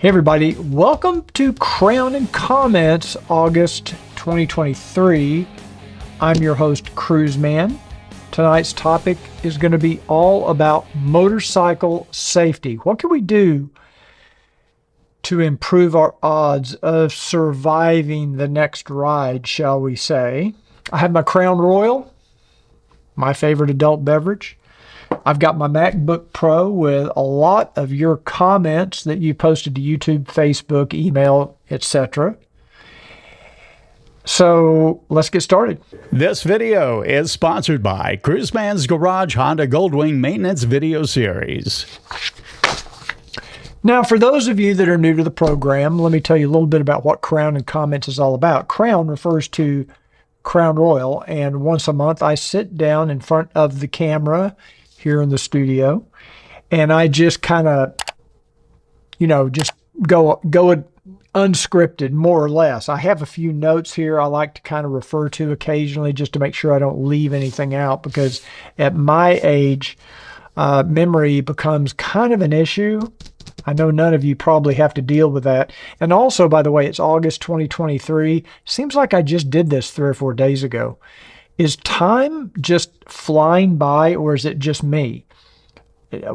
Hey everybody, welcome to Crown and Comments, August 2023. I'm your host, Cruiseman. Tonight's topic is going to be all about motorcycle safety. What can we do to improve our odds of surviving the next ride, shall we say? I have my Crown Royal, my favorite adult beverage. I've got my MacBook Pro with a lot of your comments that you posted to YouTube, Facebook, email, etc. So let's get started. This video is sponsored by Cruiseman's Garage Honda Goldwing Maintenance Video Series. Now, for those of you that are new to the program, let me tell you a little bit about what Crown and Comments is all about. Crown refers to Crown Royal, and once a month I sit down in front of the camera here in the studio, and I just kind of, just go unscripted, more or less. I have a few notes here I like to kind of refer to occasionally just to make sure I don't leave anything out, because at my age, memory becomes kind of an issue. I know none of you probably have to deal with that. And also, by the way, it's August 2023. Seems like I just did this 3 or 4 days ago. Is time just flying by, or is it just me?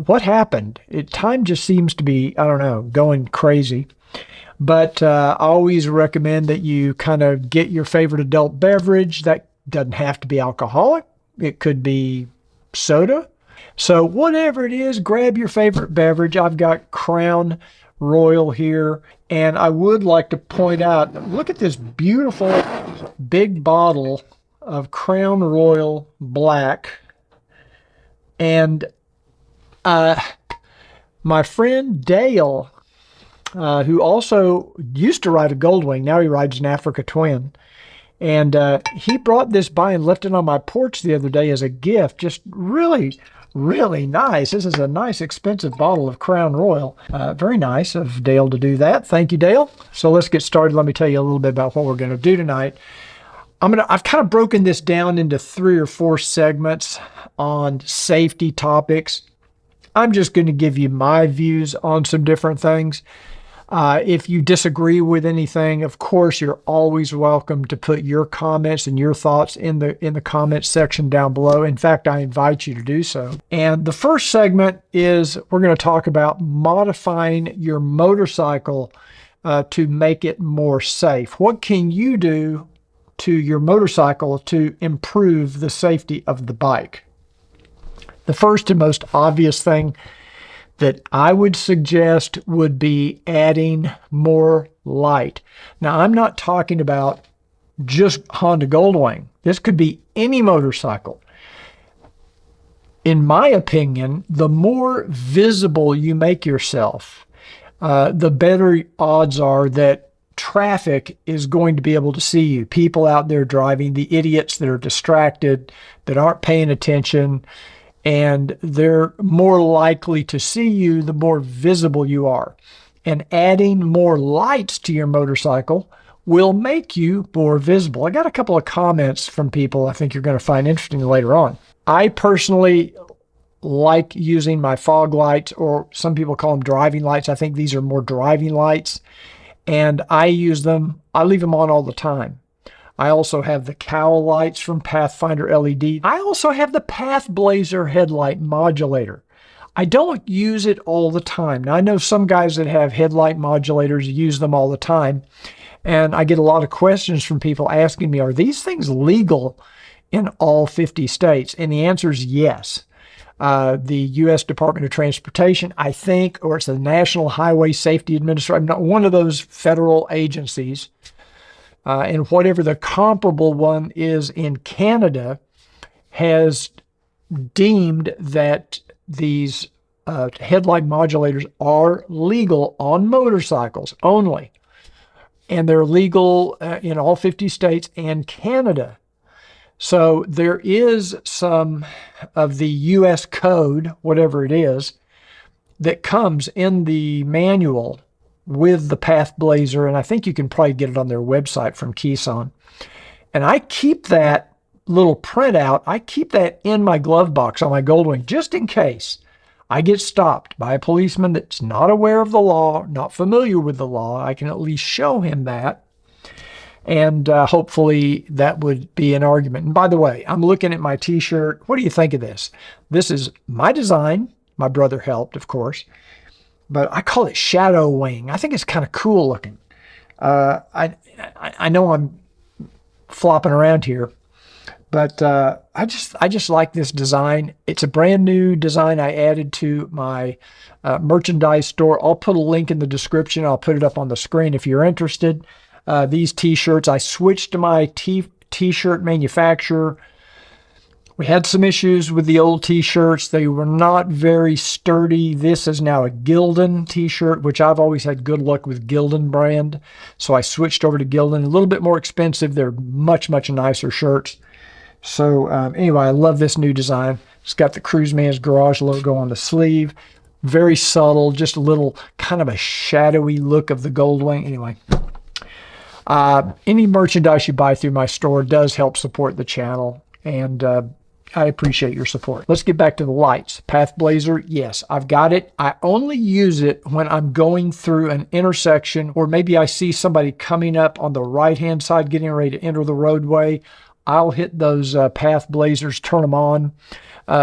What happened? Time just seems to be, I don't know, going crazy. But I always recommend that you kind of get your favorite adult beverage. That doesn't have to be alcoholic. It could be soda. So whatever it is, grab your favorite beverage. I've got Crown Royal here. And I would like to point out, look at this beautiful big bottle of Crown Royal Black. And my friend Dale, who also used to ride a Goldwing, now he rides an Africa Twin, and he brought this by and left it on my porch the other day as a gift. Just really nice. This is a nice expensive bottle of Crown Royal. Very nice of Dale to do that. Thank you, Dale. So let's get started. Let me tell you a little bit about what we're going to do tonight. I've kind of broken this down into 3 or 4 segments on safety topics. I'm just going to give you my views on some different things. If you disagree with anything, of course, you're always welcome to put your comments and your thoughts in the comments section down below. In fact, I invite you to do so. And the first segment is we're going to talk about modifying your motorcycle to make it more safe. What can you do to your motorcycle to improve the safety of the bike? The first and most obvious thing that I would suggest would be adding more light. Now, I'm not talking about just Honda Goldwing. This could be any motorcycle. In my opinion, the more visible you make yourself, the better odds are that traffic is going to be able to see you. People out there driving, the idiots that are distracted, that aren't paying attention, and they're more likely to see you the more visible you are. And adding more lights to your motorcycle will make you more visible. I got a couple of comments from people I think you're going to find interesting later on. I personally like using my fog lights, or some people call them driving lights. I think these are more driving lights. And I use them, I leave them on all the time. I also have the cowl lights from Pathfinder LED. I also have the Path Blazer headlight modulator. I don't use it all the time. Now, I know some guys that have headlight modulators use them all the time. And I get a lot of questions from people asking me, are these things legal in all 50 states? And the answer is yes. The U.S. Department of Transportation, I think, or it's the National Highway Safety Administration, one of those federal agencies, and whatever the comparable one is in Canada, has deemed that these headlight modulators are legal on motorcycles only. And they're legal in all 50 states and Canada. So there is some of the U.S. code, whatever it is, that comes in the manual with the Path Blazer, and I think you can probably get it on their website from Keeson. And I keep that little printout, I keep that in my glove box on my Goldwing just in case. I get stopped by a policeman that's not aware of the law, not familiar with the law, I can at least show him that. And hopefully that would be an argument. And by the way, I'm looking at my t-shirt. What do you think of this? This is my design. My brother helped, of course. But I call it Shadow Wing. I think it's kind of cool looking. I know I'm flopping around here, but I just like this design. It's a brand new design I added to my merchandise store. I'll put a link in the description. I'll put it up on the screen if you're interested. These t-shirts, I switched to my t-shirt manufacturer. We had some issues with the old t-shirts. They were not very sturdy. This is now a Gildan t-shirt, which I've always had good luck with Gildan brand. So I switched over to Gildan. A little bit more expensive. They're much, much nicer shirts. So anyway, I love this new design. It's got the Cruiseman's Garage logo on the sleeve. Very subtle, just a little kind of a shadowy look of the Goldwing. Anyway. Any merchandise you buy through my store does help support the channel, and I appreciate your support. Let's get back to the lights. Path Blazer, yes, I've got it. I only use it when I'm going through an intersection, or maybe I see somebody coming up on the right-hand side getting ready to enter the roadway. I'll hit those Path Blazers, turn them on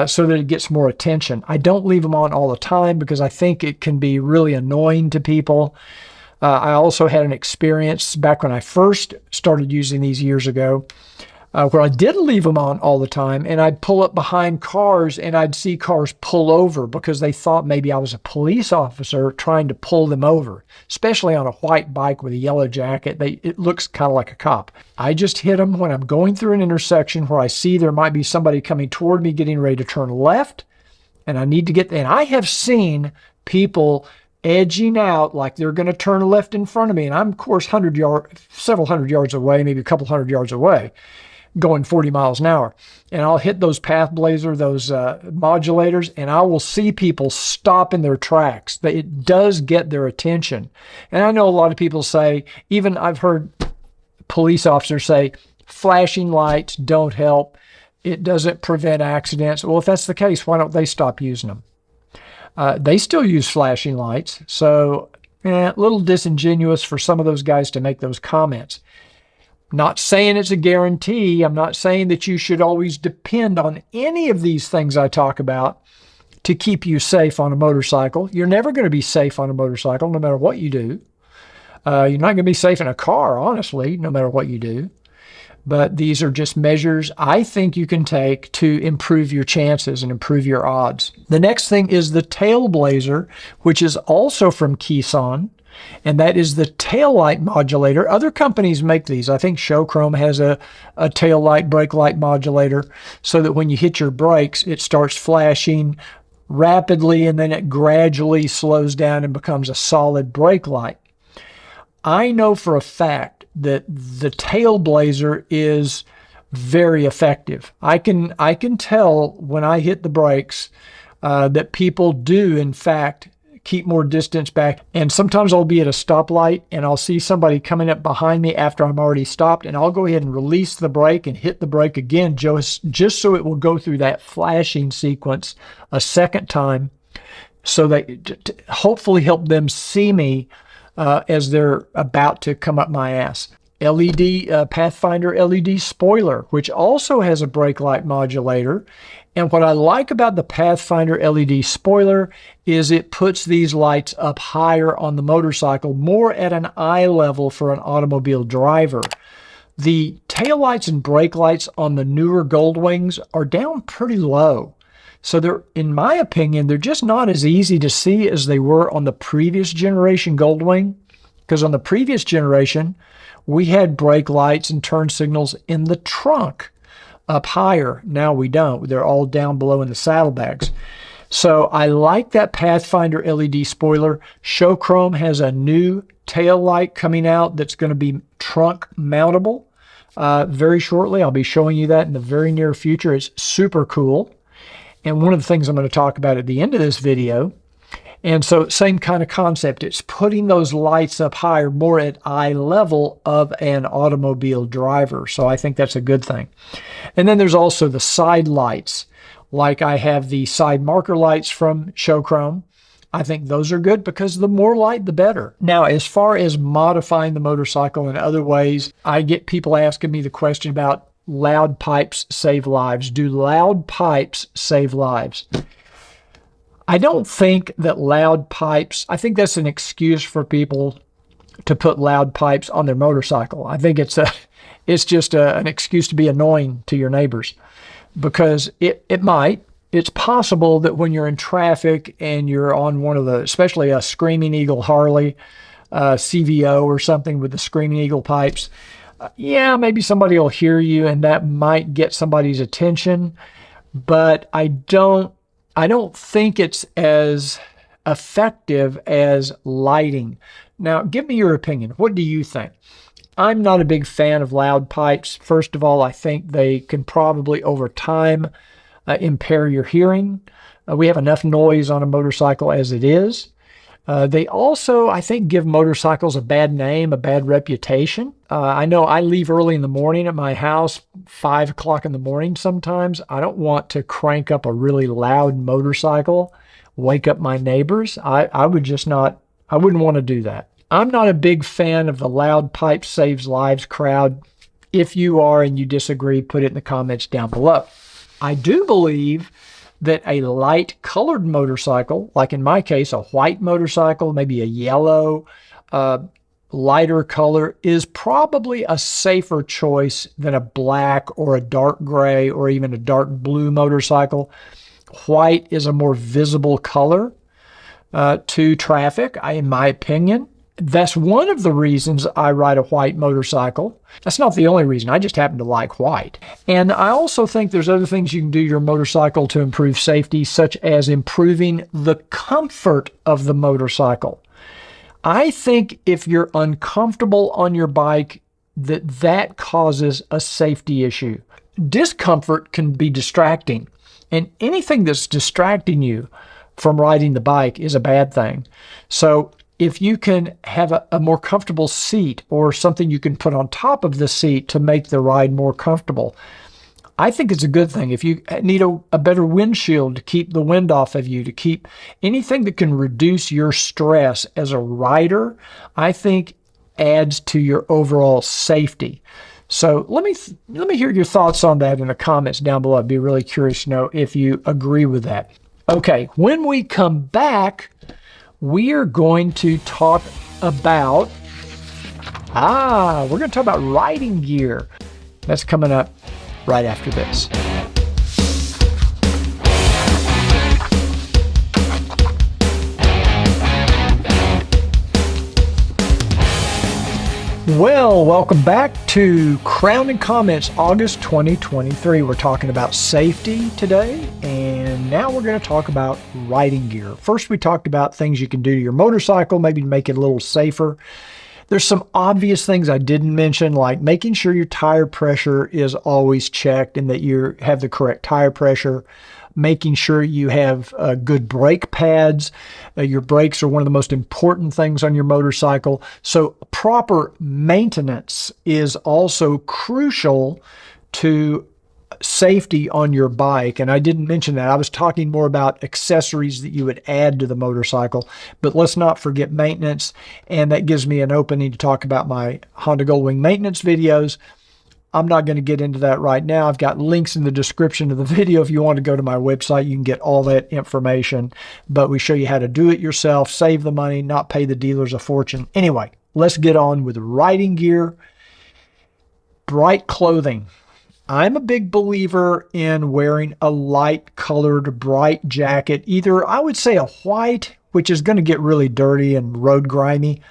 so that it gets more attention. I don't leave them on all the time because I think it can be really annoying to people. I also had an experience back when I first started using these years ago where I did leave them on all the time, and I'd pull up behind cars and I'd see cars pull over because they thought maybe I was a police officer trying to pull them over, especially on a white bike with a yellow jacket. It looks kind of like a cop. I just hit them when I'm going through an intersection where I see there might be somebody coming toward me getting ready to turn left, and I need to get, and I have seen people edging out like they're going to turn left in front of me, and I'm of course several hundred yards away, maybe a couple hundred yards away, going 40 miles an hour, and I'll hit those Path Blazer, those modulators, and I will see people stop in their tracks. It does get their attention. And I know a lot of people say, even I've heard police officers say, flashing lights don't help, it doesn't prevent accidents. Well, if that's the case, why don't they stop using them? They still use flashing lights, so a little disingenuous for some of those guys to make those comments. Not saying it's a guarantee. I'm not saying that you should always depend on any of these things I talk about to keep you safe on a motorcycle. You're never going to be safe on a motorcycle, no matter what you do. You're not going to be safe in a car, honestly, no matter what you do. But these are just measures I think you can take to improve your chances and improve your odds. The next thing is the tail blazer, which is also from Keeson, and that is the tail light modulator. Other companies make these. I think Showchrome has a tail light, brake light modulator, so that when you hit your brakes, it starts flashing rapidly and then it gradually slows down and becomes a solid brake light. I know for a fact that the tail blazer is very effective. I can tell when I hit the brakes that people do, in fact, keep more distance back. And sometimes I'll be at a stoplight and I'll see somebody coming up behind me after I'm already stopped, and I'll go ahead and release the brake and hit the brake again just so it will go through that flashing sequence a second time, so that to hopefully help them see me as they're about to come up my ass. Pathfinder LED spoiler, which also has a brake light modulator. And what I like about the Pathfinder LED spoiler is it puts these lights up higher on the motorcycle, more at an eye level for an automobile driver. The taillights and brake lights on the newer Goldwings are down pretty low. So they're, in my opinion, they're just not as easy to see as they were on the previous generation Goldwing. Because on the previous generation, we had brake lights and turn signals in the trunk up higher. Now we don't. They're all down below in the saddlebags. So I like that Pathfinder LED spoiler. Showchrome has a new tail light coming out that's going to be trunk mountable very shortly. I'll be showing you that in the very near future. It's super cool. And one of the things I'm going to talk about at the end of this video. And so same kind of concept. It's putting those lights up higher, more at eye level of an automobile driver. So I think that's a good thing. And then there's also the side lights Like I have the side marker lights from Showchrome. I think those are good because the more light, the better. Now, as far as modifying the motorcycle in other ways, I get people asking me the question about loud pipes save lives. Do loud pipes save lives? I don't think that loud pipes, I think that's an excuse for people to put loud pipes on their motorcycle. I think it's just an excuse to be annoying to your neighbors, because it's possible that when you're in traffic and you're on one of the, especially a Screaming Eagle Harley, CVO or something with the Screaming Eagle pipes, maybe somebody will hear you and that might get somebody's attention, but I don't think it's as effective as lighting. Now, give me your opinion. What do you think? I'm not a big fan of loud pipes. First of all, I think they can probably over time impair your hearing. We have enough noise on a motorcycle as it is. They also, I think, give motorcycles a bad name, a bad reputation. I know I leave early in the morning at my house, 5 o'clock in the morning sometimes. I don't want to crank up a really loud motorcycle, wake up my neighbors. I wouldn't want to do that. I'm not a big fan of the loud pipe saves lives crowd. If you are and you disagree, put it in the comments down below. I do believe that a light colored motorcycle, like in my case, a white motorcycle, maybe a yellow, lighter color, is probably a safer choice than a black or a dark gray or even a dark blue motorcycle. White is a more visible color to traffic, in my opinion. That's one of the reasons I ride a white motorcycle. That's not the only reason. I just happen to like white. And I also think there's other things you can do to your motorcycle to improve safety, such as improving the comfort of the motorcycle. I think if you're uncomfortable on your bike, that causes a safety issue. Discomfort can be distracting, and anything that's distracting you from riding the bike is a bad thing. So if you can have a more comfortable seat or something you can put on top of the seat to make the ride more comfortable, I think it's a good thing. If you need a better windshield to keep the wind off of you, to keep anything that can reduce your stress as a rider, I think adds to your overall safety. So let me hear your thoughts on that in the comments down below. I'd be really curious to know if you agree with that. Okay, when we come back, we are going to talk about, we're going to talk about riding gear. That's coming up right after this. Well, welcome back to Crown and Comments, August 2023. We're talking about safety today, and now we're going to talk about riding gear. First, we talked about things you can do to your motorcycle, maybe to make it a little safer. There's some obvious things I didn't mention, like making sure your tire pressure is always checked and that you have the correct tire pressure, making sure you have good brake pads. Your brakes are one of the most important things on your motorcycle. So proper maintenance is also crucial to safety on your bike. And I didn't mention that. I was talking more about accessories that you would add to the motorcycle, but let's not forget maintenance. And that gives me an opening to talk about my Honda Goldwing maintenance videos. I'm not going to get into that right now. I've got links in the description of the video. If you want to go to my website, you can get all that information. But we show you how to do it yourself, save the money, not pay the dealers a fortune. Anyway, let's get on with riding gear. Bright clothing. I'm a big believer in wearing a light colored bright jacket. Either, I would say, a white, which is going to get really dirty and road grimy.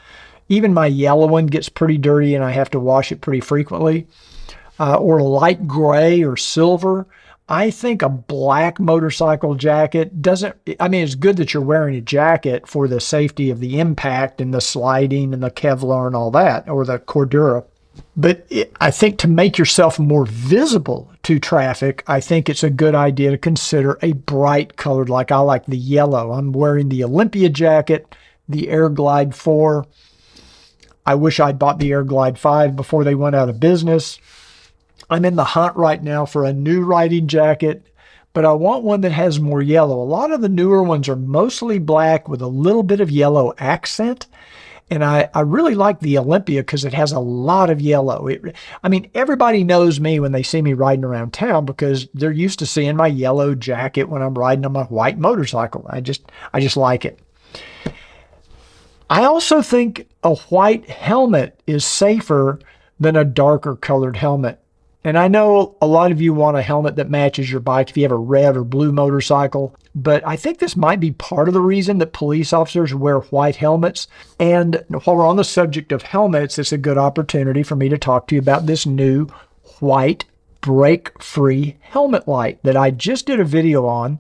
Even my yellow one gets pretty dirty and I have to wash it pretty frequently. Or a light gray or silver. I think a black motorcycle jacket doesn't, I mean, it's good that you're wearing a jacket for the safety of the impact and the sliding and the Kevlar and all that, or the Cordura. But I think to make yourself more visible to traffic, I think it's a good idea to consider a bright colored, like I like the yellow. I'm wearing the Olympia jacket, the Air Glide 4. I wish I'd bought the Air Glide 5 before they went out of business. I'm in the hunt right now for a new riding jacket, but I want one that has more yellow. A lot of the newer ones are mostly black with a little bit of yellow accent. And I really like the Olympia because it has a lot of yellow. I mean, everybody knows me when they see me riding around town because they're used to seeing my yellow jacket when I'm riding on my white motorcycle. I just like it. I also think a white helmet is safer than a darker colored helmet. And I know a lot of you want a helmet that matches your bike if you have a red or blue motorcycle, but I think this might be part of the reason that police officers wear white helmets. And while we're on the subject of helmets, it's a good opportunity for me to talk to you about this new white brake-free helmet light that I just did a video on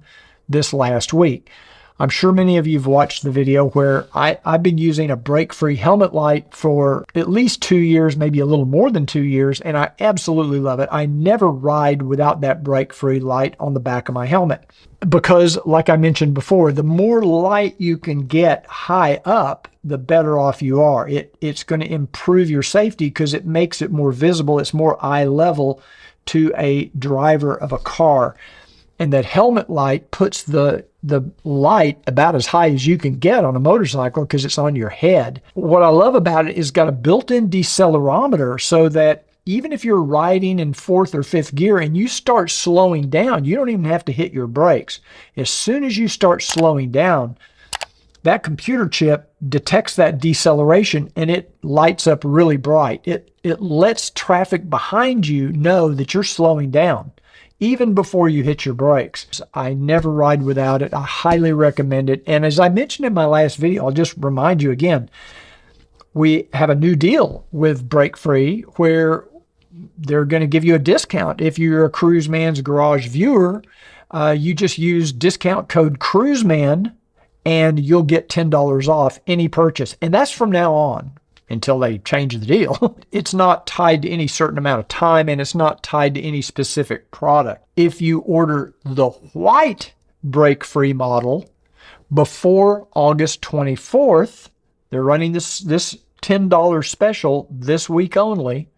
this last week. I'm sure many of you have watched the video where I've been using a brake-free helmet light for at least 2 years, maybe a little more than 2 years, and I absolutely love it. I never ride without that brake-free light on the back of my helmet because, like I mentioned before, the more light you can get high up, the better off you are. It's going to improve your safety because it makes it more visible. It's more eye level to a driver of a car. And that helmet light puts the light about as high as you can get on a motorcycle because it's on your head. What I love about it is got a built-in decelerometer so that even if you're riding in 4th or 5th gear and you start slowing down, you don't even have to hit your brakes. As soon as you start slowing down, that computer chip detects that deceleration and it lights up really bright. It lets traffic behind you know that you're slowing down even before you hit your brakes. I never ride without it. I highly recommend it. And as I mentioned in my last video, I'll just remind you again, we have a new deal with Brake Free where they're going to give you a discount. If you're a Cruiseman's Garage viewer, you just use discount code Cruiseman and you'll get $10 off any purchase. And that's from now on until they change the deal. It's not tied to any certain amount of time and it's not tied to any specific product. If you order the white brake-free model before August 24th, they're running this $10 special this week only.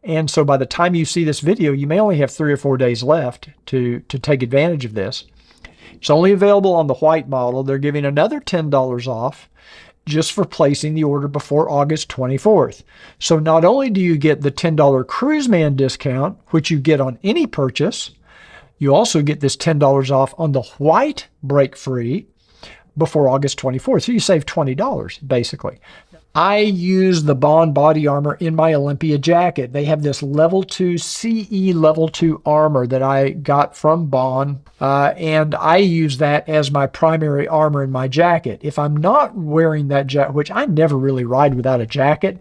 And so by the time you see this video, you may only have 3 or 4 days left to take advantage of this. It's only available on the white model. They're giving another $10 off just for placing the order before August 24th. So not only do you get the $10 Cruiseman discount, which you get on any purchase, you also get this $10 off on the white brake free before August 24th. So you save $20 basically. I use the Bohn body armor in my Olympia jacket. They have this level 2 CE level 2 armor that I got from Bohn, and I use that as my primary armor in my jacket. If I'm not wearing that jacket, which I never really ride without a jacket,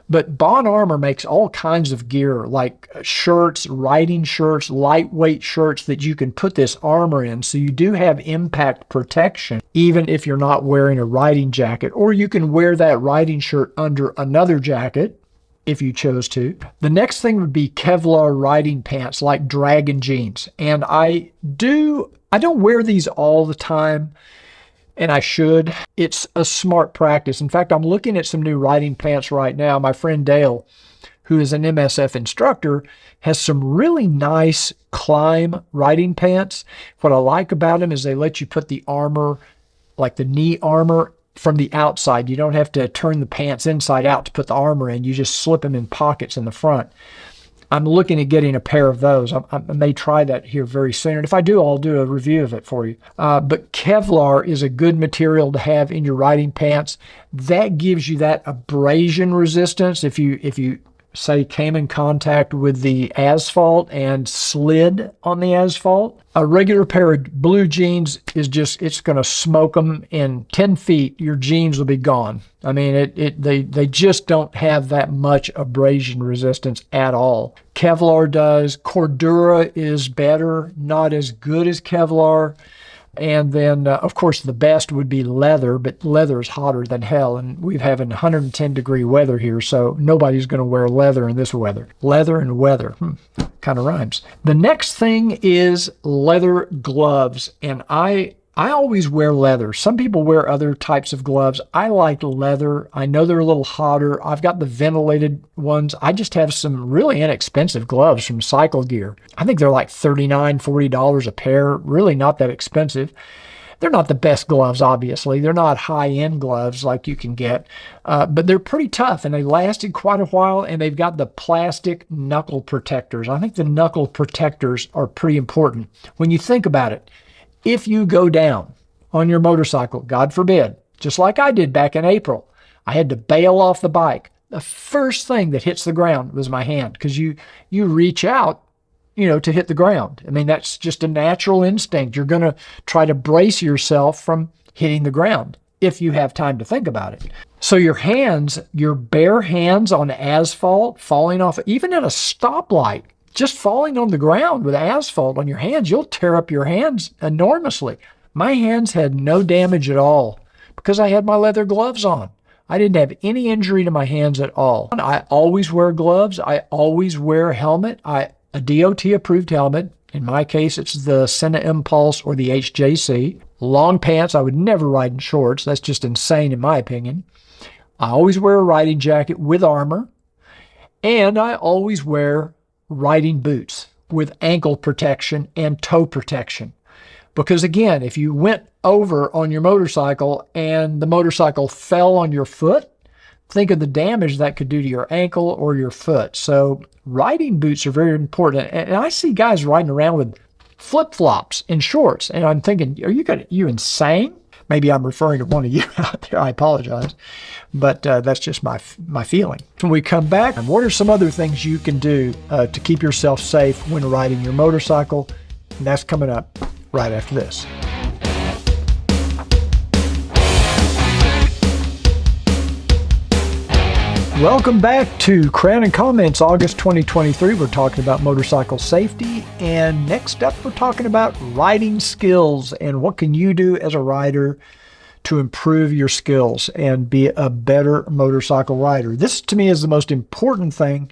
but Bohn Armor makes all kinds of gear like shirts, riding shirts, lightweight shirts that you can put this armor in. So you do have impact protection, even if you're not wearing a riding jacket, or you can wear that riding shirt under another jacket if you chose to. The next thing would be Kevlar riding pants like Dragon jeans. And I don't wear these all the time, and I should. It's a smart practice. In fact, I'm looking at some new riding pants right now. My friend Dale, who is an MSF instructor, has some really nice climb riding pants. What I like about them is they let you put the armor, like the knee armor, from the outside. You don't have to turn the pants inside out to put the armor in. You just slip them in pockets in the front. I'm looking at getting a pair of those. I may try that here very soon. And if I do, I'll do a review of it for you. But Kevlar is a good material to have in your riding pants. That gives you that abrasion resistance. If you say came in contact with the asphalt and slid on the asphalt, a regular pair of blue jeans is just, it's going to smoke them in 10 feet. Your jeans will be gone. I mean, they just don't have that much abrasion resistance at all. Kevlar does. Cordura is better, not as good as Kevlar. And then, of course, the best would be leather, but leather is hotter than hell, and we're having 110-degree weather here, so nobody's going to wear leather in this weather. Leather and weather, kind of rhymes. The next thing is leather gloves, and I I always wear leather. Some people wear other types of gloves. I like leather. I know they're a little hotter. I've got the ventilated ones. I just have some really inexpensive gloves from Cycle Gear. I think they're like $39, $40 a pair. Really not that expensive. They're not the best gloves, obviously. They're not high-end gloves like you can get, but they're pretty tough, and they lasted quite a while, and they've got the plastic knuckle protectors. I think the knuckle protectors are pretty important. When you think about it, if you go down on your motorcycle, God forbid, just like I did back in April, I had to bail off the bike. The first thing that hits the ground was my hand, because you reach out, to hit the ground. I mean, that's just a natural instinct. You're going to try to brace yourself from hitting the ground if you have time to think about it. So your hands, your bare hands on asphalt, falling off, even at a stoplight, just falling on the ground with asphalt on your hands, you'll tear up your hands enormously. My hands had no damage at all because I had my leather gloves on. I didn't have any injury to my hands at all. I always wear gloves. I always wear a helmet. A DOT-approved helmet. In my case, it's the Sena Impulse or the HJC. Long pants. I would never ride in shorts. That's just insane in my opinion. I always wear a riding jacket with armor. And I always wear riding boots with ankle protection and toe protection. Because again, if you went over on your motorcycle and the motorcycle fell on your foot, think of the damage that could do to your ankle or your foot. So riding boots are very important. And I see guys riding around with flip-flops and shorts. And I'm thinking, are you insane? Maybe I'm referring to one of you out there. I apologize. But that's just my feeling. When we come back, what are some other things you can do to keep yourself safe when riding your motorcycle? And that's coming up right after this. Welcome back to Crown and Comments, August 2023. We're talking about motorcycle safety, and next up we're talking about riding skills and what can you do as a rider to improve your skills and be a better motorcycle rider. This to me is the most important thing.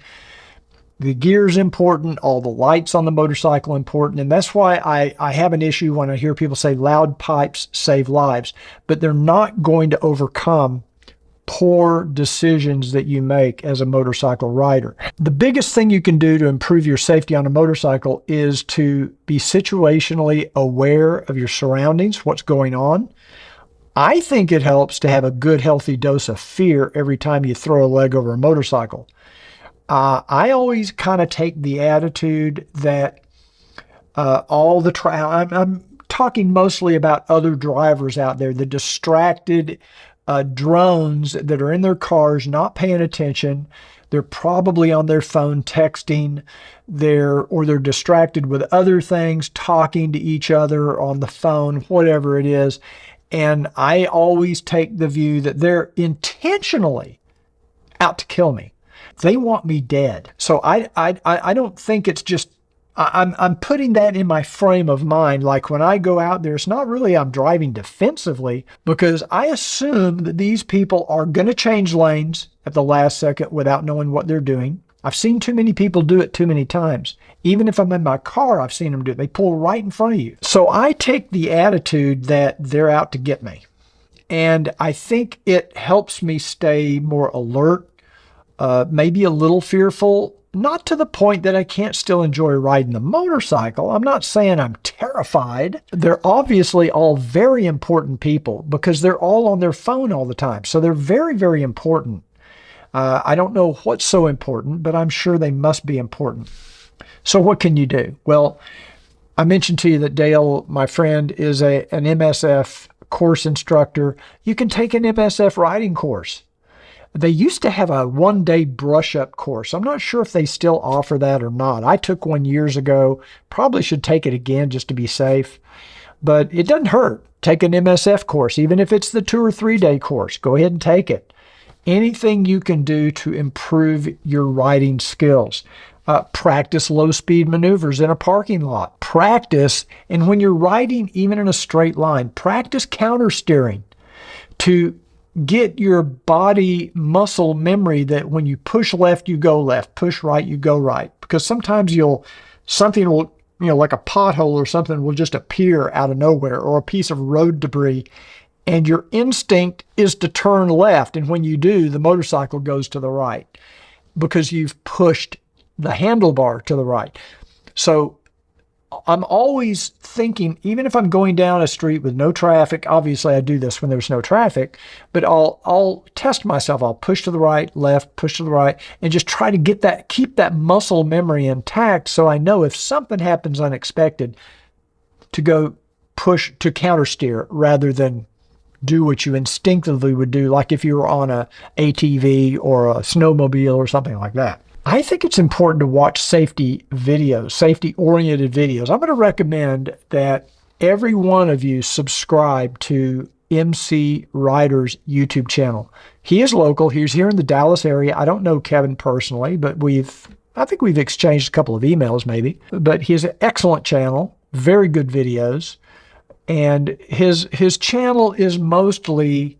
The gear's important, all the lights on the motorcycle important, and that's why I have an issue when I hear people say loud pipes save lives, but they're not going to overcome poor decisions that you make as a motorcycle rider. The biggest thing you can do to improve your safety on a motorcycle is to be situationally aware of your surroundings, what's going on. I think it helps to have a good, healthy dose of fear every time you throw a leg over a motorcycle. I always kind of take the attitude that I'm talking mostly about other drivers out there, the distracted drones that are in their cars not paying attention. They're probably on their phone texting, or they're distracted with other things, talking to each other on the phone, whatever it is. And I always take the view that they're intentionally out to kill me. They want me dead. So I don't think it's just, I'm putting that in my frame of mind. Like when I go out there, it's not really I'm driving defensively, because I assume that these people are going to change lanes at the last second without knowing what they're doing. I've seen too many people do it too many times. Even if I'm in my car, I've seen them do it. They pull right in front of you. So I take the attitude that they're out to get me. And I think it helps me stay more alert, maybe a little fearful. Not to the point that I can't still enjoy riding the motorcycle. I'm not saying I'm terrified. They're obviously all very important people because they're all on their phone all the time. So they're very, very important. I don't know what's so important, but I'm sure they must be important. So what can you do? Well, I mentioned to you that Dale, my friend, is an MSF course instructor. You can take an MSF riding course. They used to have a one-day brush-up course. I'm not sure if they still offer that or not. I took one years ago. Probably should take it again just to be safe. But it doesn't hurt. Take an MSF course, even if it's the 2 or 3 day course. Go ahead and take it. Anything you can do to improve your riding skills. Practice low-speed maneuvers in a parking lot. Practice, and when you're riding even in a straight line, practice counter steering to get your body muscle memory that when you push left, you go left, push right, you go right. Because sometimes something will like a pothole or something will just appear out of nowhere, or a piece of road debris, and your instinct is to turn left. And when you do, the motorcycle goes to the right because you've pushed the handlebar to the right. So I'm always thinking, even if I'm going down a street with no traffic, obviously I do this when there's no traffic, but I'll test myself. I'll push to the right, left, push to the right, and just try to keep that muscle memory intact, so I know if something happens unexpected to go push to counter steer rather than do what you instinctively would do, like if you were on a ATV or a snowmobile or something like that. I think it's important to watch safety videos, safety-oriented videos. I'm going to recommend that every one of you subscribe to MC Ryder's YouTube channel. He is local. He's here in the Dallas area. I don't know Kevin personally, but I think we've exchanged a couple of emails maybe. But he has an excellent channel, very good videos, and his channel is mostly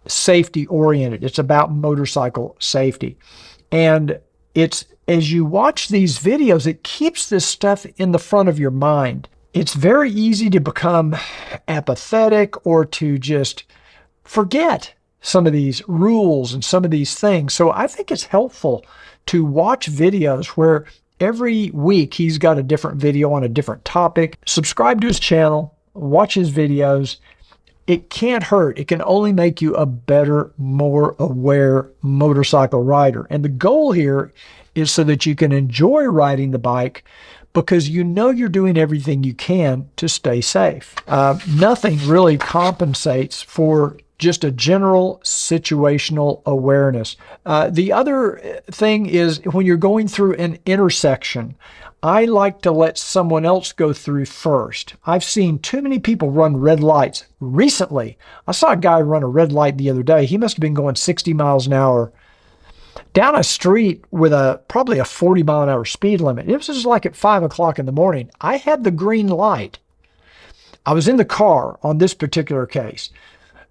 safety-oriented. It's about motorcycle safety. And it's, as you watch these videos, it keeps this stuff in the front of your mind. It's very easy to become apathetic or to just forget some of these rules and some of these things. So I think it's helpful to watch videos where every week he's got a different video on a different topic. Subscribe to his channel, watch his videos. It can't hurt. It can only make you a better, more aware motorcycle rider. And the goal here is so that you can enjoy riding the bike because you know you're doing everything you can to stay safe. Nothing really compensates for just a general situational awareness. The other thing is when you're going through an intersection, I like to let someone else go through first. I've seen too many people run red lights. Recently, I saw a guy run a red light the other day. He must have been going 60 miles an hour down a street with probably a 40-mile-an-hour speed limit. It was just like at 5 o'clock in the morning. I had the green light. I was in the car on this particular case.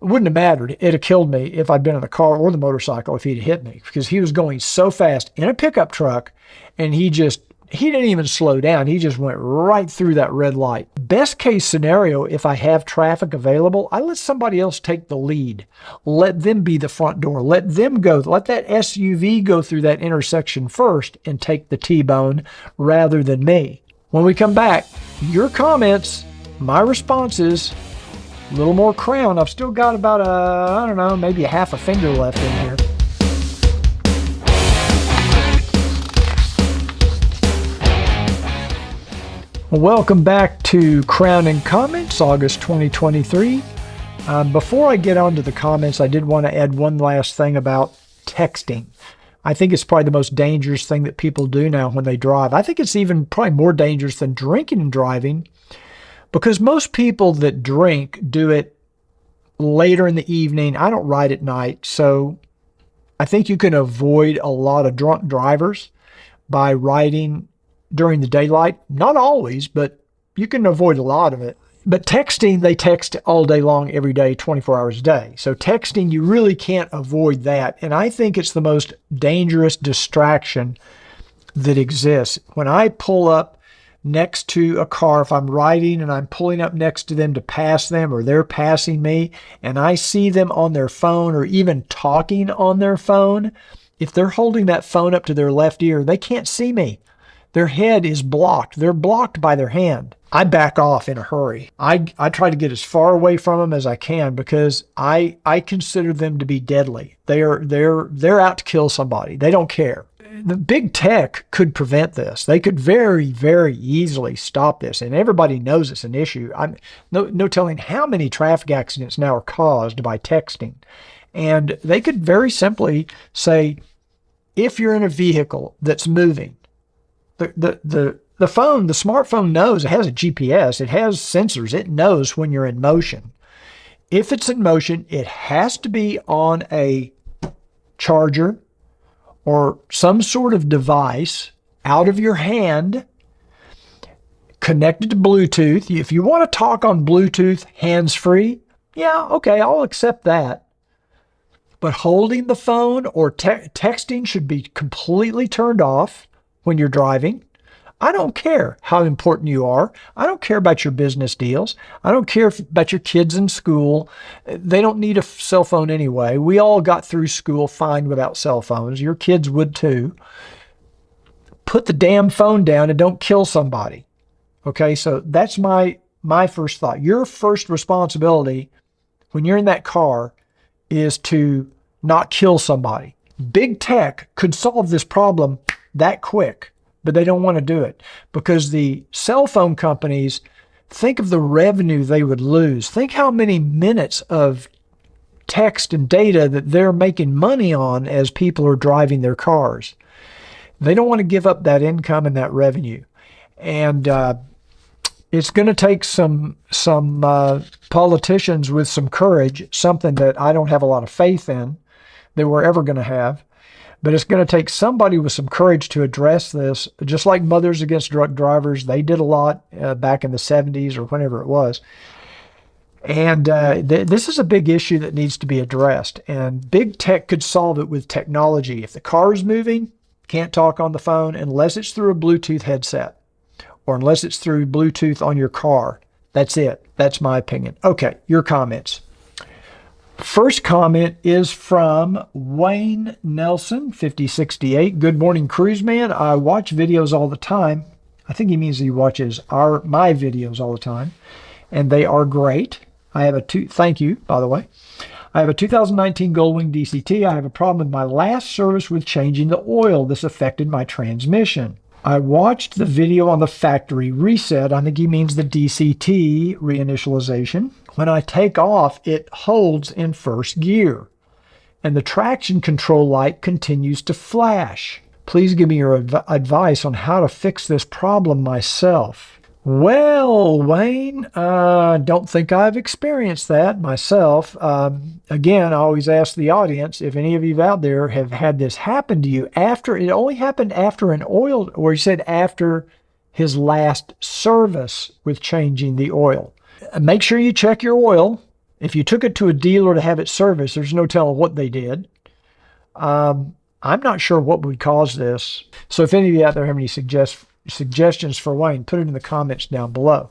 It wouldn't have mattered. It'd have killed me if I'd been in the car or the motorcycle if he'd hit me, because he was going so fast in a pickup truck, and he didn't even slow down. He just went right through that red light. Best case scenario, if I have traffic available, I let somebody else take the lead. Let them be the front door. Let them go. Let that SUV go through that intersection first and take the T-bone rather than me. When we come back, your comments, my responses, a little more crown. I've still got about I don't know, maybe a half a finger left in here. Welcome back to Crown and Comments, August 2023. Before I get on to the comments, I did want to add one last thing about texting. I think it's probably the most dangerous thing that people do now when they drive. I think it's even probably more dangerous than drinking and driving, because most people that drink do it later in the evening. I don't ride at night, so I think you can avoid a lot of drunk drivers by riding during the daylight. Not always, but you can avoid a lot of it. But texting, they text all day long, every day, 24 hours a day. So texting, you really can't avoid that. And I think it's the most dangerous distraction that exists. When I pull up next to a car, if I'm riding and I'm pulling up next to them to pass them, or they're passing me, and I see them on their phone or even talking on their phone, if they're holding that phone up to their left ear, they can't see me. Their head is blocked. They're blocked by their hand. I back off in a hurry. I try to get as far away from them as I can, because I consider them to be deadly. They're out to kill somebody. They don't care. The big tech could prevent this. They could very, very easily stop this, and everybody knows it's an issue. No telling how many traffic accidents now are caused by texting. And they could very simply say, if you're in a vehicle that's moving, the phone, the smartphone knows. It has a GPS. It has sensors. It knows when you're in motion. If it's in motion, it has to be on a charger or some sort of device out of your hand, connected to Bluetooth. If you want to talk on Bluetooth hands-free, yeah, okay, I'll accept that. But holding the phone or texting should be completely turned off when you're driving. I don't care how important you are. I don't care about your business deals. I don't care about your kids in school. They don't need a cell phone anyway. We all got through school fine without cell phones. Your kids would too. Put the damn phone down and don't kill somebody. Okay, so that's my first thought. Your first responsibility when you're in that car is to not kill somebody. Big tech could solve this problem that quick, but they don't want to do it because the cell phone companies, think of the revenue they would lose. Think how many minutes of text and data that they're making money on as people are driving their cars. They don't want to give up that income and that revenue. And it's going to take some politicians with some courage, something that I don't have a lot of faith in that we're ever going to have. But it's going to take somebody with some courage to address this, just like Mothers Against Drunk Drivers. They did a lot back in the 70s or whenever it was. And this is a big issue that needs to be addressed. And big tech could solve it with technology. If the car is moving, can't talk on the phone unless it's through a Bluetooth headset or unless it's through Bluetooth on your car. That's it. That's my opinion. Okay, your comments. First comment is from Wayne Nelson, 5068. Good morning, Cruiseman. I watch videos all the time. I think he means he watches my videos all the time, and they are great. Thank you, by the way. I have a 2019 Goldwing DCT. I have a problem with my last service with changing the oil. This affected my transmission. I watched the video on the factory reset. I think he means the DCT reinitialization. When I take off, it holds in first gear, and the traction control light continues to flash. Please give me your advice on how to fix this problem myself. Well, Wayne, don't think I've experienced that myself. Again, I always ask the audience if any of you out there have had this happen to you after, it only happened after an oil, or he said after his last service with changing the oil. Make sure you check your oil. If you took it to a dealer to have it serviced, there's no telling what they did. I'm not sure what would cause this. So if any of you out there have any suggestions for Wayne, put it in the comments down below.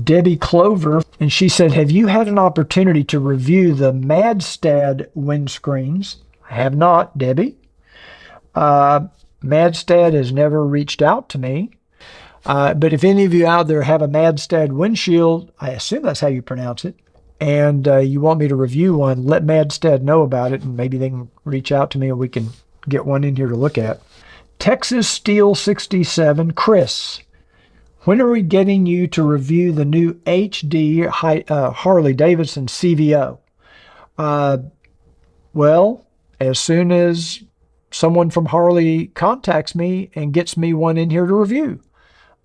Debbie Clover, and she said, have you had an opportunity to review the Madstad windscreens? I have not, Debbie. Madstad has never reached out to me. But if any of you out there have a Madstad windshield, I assume that's how you pronounce it, and you want me to review one, let Madstad know about it, and maybe they can reach out to me and we can get one in here to look at. Texas Steel 67, Chris, when are we getting you to review the new HD Harley Davidson CVO? Well, as soon as someone from Harley contacts me and gets me one in here to review.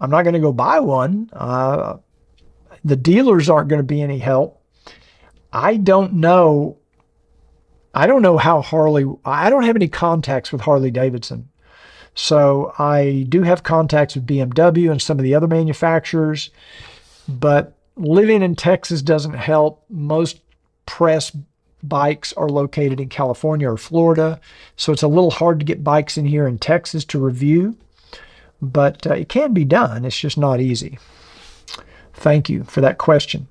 I'm not going to go buy one. The dealers aren't going to be any help. I don't know how I don't have any contacts with Harley Davidson. So I do have contacts with BMW and some of the other manufacturers, but living in Texas doesn't help. Most press bikes are located in California or Florida, so it's a little hard to get bikes in here in Texas to review. But it can be done. It's just not easy. Thank you for that question.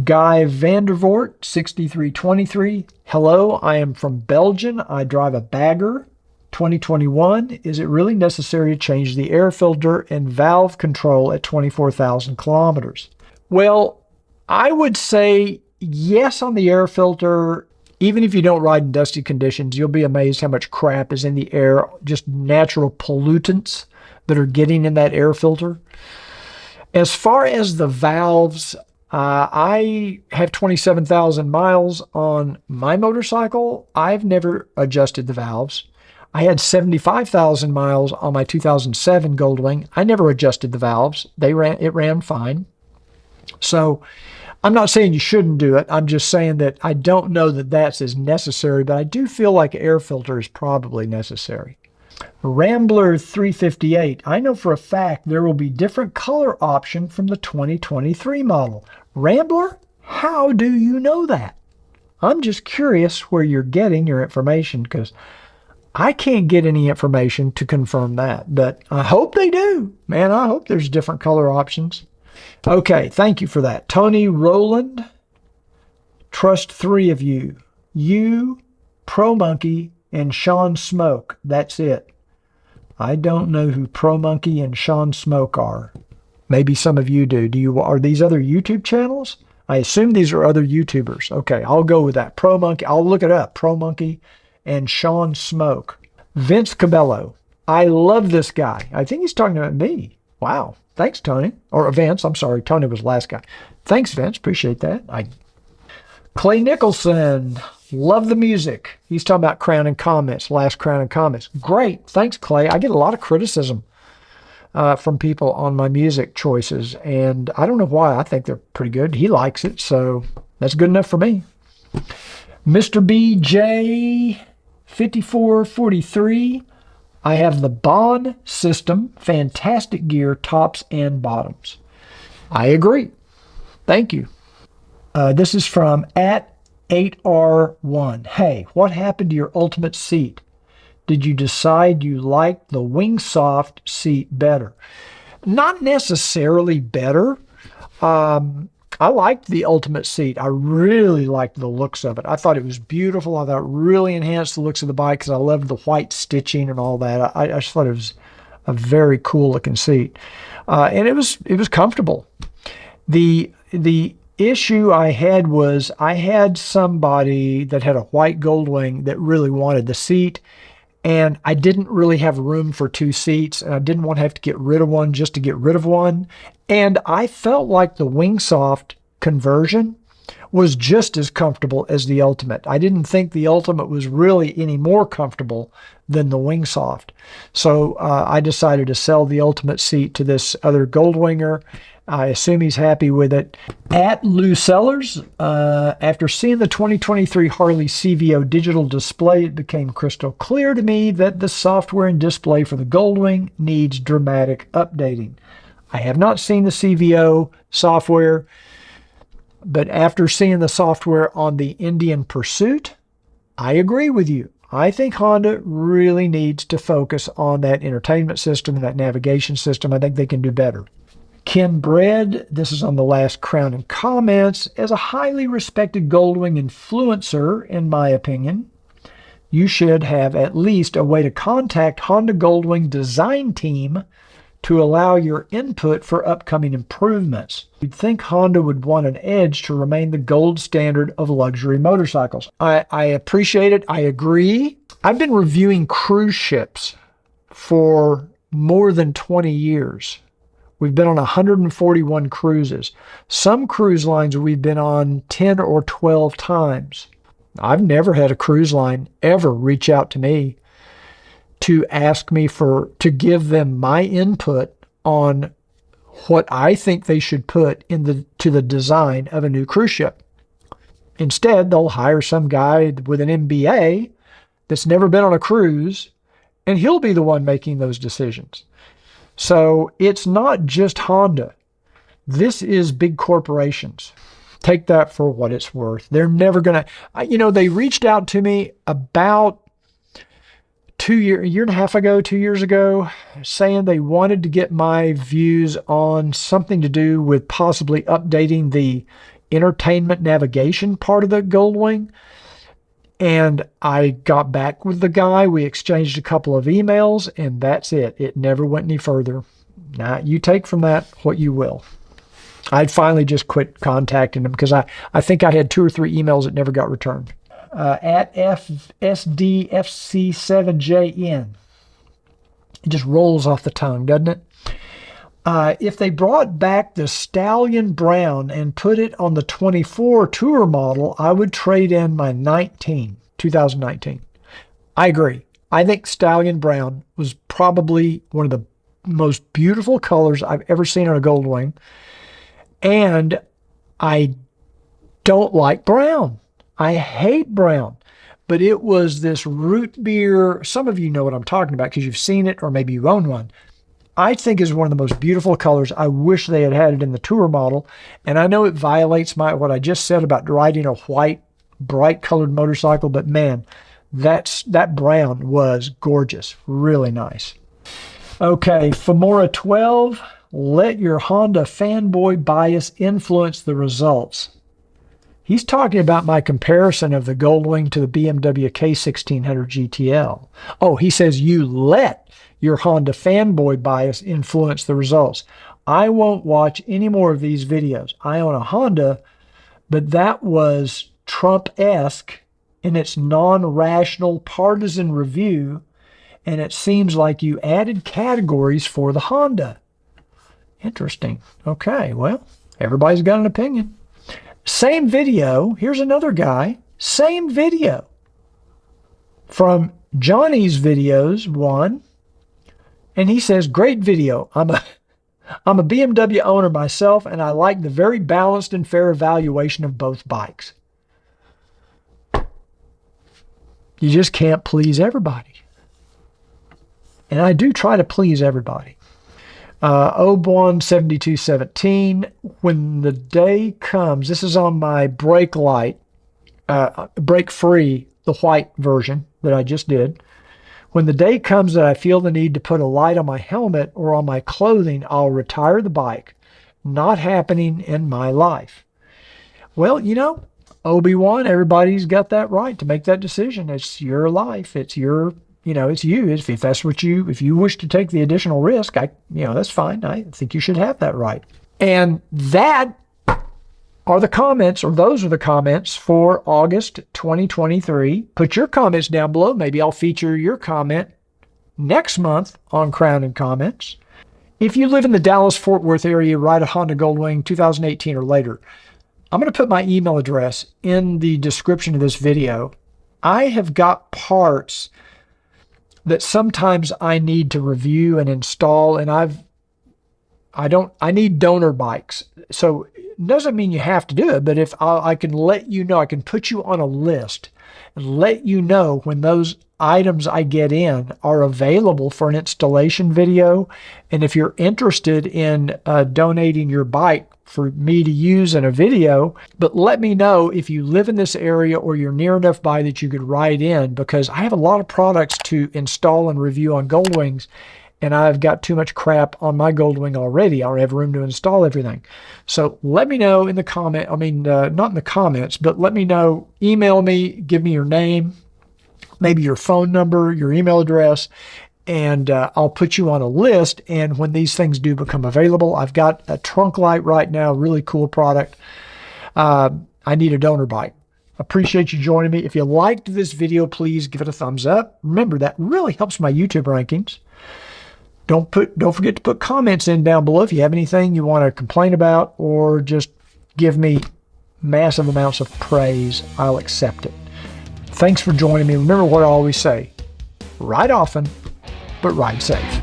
Guy Vandervoort, 6323. Hello, I am from Belgium. I drive a Bagger 2021. Is it really necessary to change the air filter and valve control at 24,000 kilometers? Well, I would say yes on the air filter. Even if you don't ride in dusty conditions, you'll be amazed how much crap is in the air, just natural pollutants that are getting in that air filter. As far as the valves, I have 27,000 miles on my motorcycle. I've never adjusted the valves. I had 75,000 miles on my 2007 Goldwing. I never adjusted the valves. It ran fine. So I'm not saying you shouldn't do it. I'm just saying that I don't know that that's as necessary, but I do feel like an air filter is probably necessary. Rambler 358. I know for a fact there will be different color option from the 2023 model. Rambler, how do you know that? I'm just curious where you're getting your information because I can't get any information to confirm that, but I hope they do. Man, I hope there's different color options. Okay, thank you for that. Tony Rowland, trust 3 of you. You, Pro Monkey, and Sean Smoke. That's it. I don't know who Pro Monkey and Sean Smoke are. Maybe some of you do. Are these other YouTube channels? I assume these are other YouTubers. Okay, I'll go with that. Pro Monkey. I'll look it up. Pro Monkey and Sean Smoke. Vince Cabello. I love this guy. I think he's talking about me. Wow. Thanks, Tony. Or Vince. I'm sorry. Tony was the last guy. Thanks, Vince. Appreciate that. Clay Nicholson. Love the music. He's talking about Crown and Comments. Last Crown and Comments. Great. Thanks, Clay. I get a lot of criticism from people on my music choices, and I don't know why. I think they're pretty good. He likes it, so that's good enough for me. Mr. BJ 5443. I have the Bohn system. Fantastic gear, tops and bottoms. I agree. Thank you. This is from @8R1. Hey, what happened to your ultimate seat? Did you decide you liked the Wingsoft seat better? Not necessarily better. I liked the ultimate seat. I really liked the looks of it. I thought it was beautiful. I thought it really enhanced the looks of the bike because I loved the white stitching and all that. I just thought it was a very cool looking seat. And it was comfortable. The issue I had was I had somebody that had a white Goldwing that really wanted the seat, and I didn't really have room for 2 seats, and I didn't want to have to get rid of one just to get rid of one. And I felt like the Wingsoft conversion was just as comfortable as the Ultimate. I didn't think the Ultimate was really any more comfortable than the Wingsoft. So I decided to sell the Ultimate seat to this other Goldwinger. I assume he's happy with it. @Lou Sellers, after seeing the 2023 Harley CVO digital display, it became crystal clear to me that the software and display for the Goldwing needs dramatic updating. I have not seen the CVO software, but after seeing the software on the Indian Pursuit, I agree with you. I think Honda really needs to focus on that entertainment system and that navigation system. I think they can do better. Ken Bread, this is on the last Crown and Comments. As a highly respected Goldwing influencer, in my opinion, you should have at least a way to contact Honda Goldwing design team to allow your input for upcoming improvements. You'd think Honda would want an edge to remain the gold standard of luxury motorcycles. I appreciate it. I agree. I've been reviewing cruise ships for more than 20 years. We've been on 141 cruises. Some cruise lines we've been on 10 or 12 times. I've never had a cruise line ever reach out to me to ask me to give them my input on what I think they should put to the design of a new cruise ship. Instead, they'll hire some guy with an MBA that's never been on a cruise, and he'll be the one making those decisions. So it's not just Honda. This is big corporations. Take that for what it's worth. They're never going to, they reached out to me about a year and a half ago, 2 years ago, saying they wanted to get my views on something to do with possibly updating the entertainment navigation part of the Goldwing. And I got back with the guy. We exchanged a couple of emails, and that's it. It never went any further. Now, you take from that what you will. I'd finally just quit contacting him because I think I had 2 or 3 emails that never got returned. @FSDFC7JN. It just rolls off the tongue, doesn't it? If they brought back the Stallion Brown and put it on the 24 Tour model, I would trade in my 2019. I agree. I think Stallion Brown was probably one of the most beautiful colors I've ever seen on a Goldwing. And I don't like brown. I hate brown. But it was this root beer. Some of you know what I'm talking about because you've seen it or maybe you own one. I think is one of the most beautiful colors. I wish they had had it in the Tour model. And I know it violates what I just said about riding a white, bright colored motorcycle, but man, that brown was gorgeous, really nice. Okay, Femora 12, let your Honda fanboy bias influence the results. He's talking about my comparison of the Goldwing to the BMW K1600 GTL. Oh, he says you let your Honda fanboy bias influence the results. I won't watch any more of these videos. I own a Honda, but that was Trumpesk in its non-rational partisan review, and it seems like you added categories for the Honda. Interesting. Okay, well, everybody's got an opinion. Same video. Here's another guy. Same video. From Johnny's Videos 1. And he says, great video. I'm a BMW owner myself, and I like the very balanced and fair evaluation of both bikes. You just can't please everybody. And I do try to please everybody. Bohn 7217, when the day comes, this is on my brake light, brake free, the white version that I just did. When the day comes that I feel the need to put a light on my helmet or on my clothing, I'll retire the bike. Not happening in my life. Well, you know, Obi-Wan, everybody's got that right to make that decision. It's your life. It's your, you know, it's you. If that's what if you wish to take the additional risk, that's fine. I think you should have that right. And that are the comments, or those are the comments for August 2023. Put your comments down below. Maybe I'll feature your comment next month on Crown and Comments. If you live in the Dallas-Fort Worth area, ride a Honda Goldwing 2018 or later, I'm going to put my email address in the description of this video. I have got parts that sometimes I need to review and install, and I need donor bikes. So it doesn't mean you have to do it, but if I can let you know, I can put you on a list and let you know when those items I get in are available for an installation video. And if you're interested in donating your bike for me to use in a video, but let me know if you live in this area or you're near enough by that you could ride in, because I have a lot of products to install and review on Goldwings, and I've got too much crap on my Goldwing already. I don't have room to install everything. So let me know in the comment, not in the comments, but let me know, email me, give me your name, maybe your phone number, your email address, and I'll put you on a list. And when these things do become available, I've got a trunk light right now, really cool product. I need a donor bike. Appreciate you joining me. If you liked this video, please give it a thumbs up. Remember, that really helps my YouTube rankings. Don't forget to put comments in down below if you have anything you want to complain about, or just give me massive amounts of praise. I'll accept it. Thanks for joining me. Remember what I always say, ride often, but ride safe.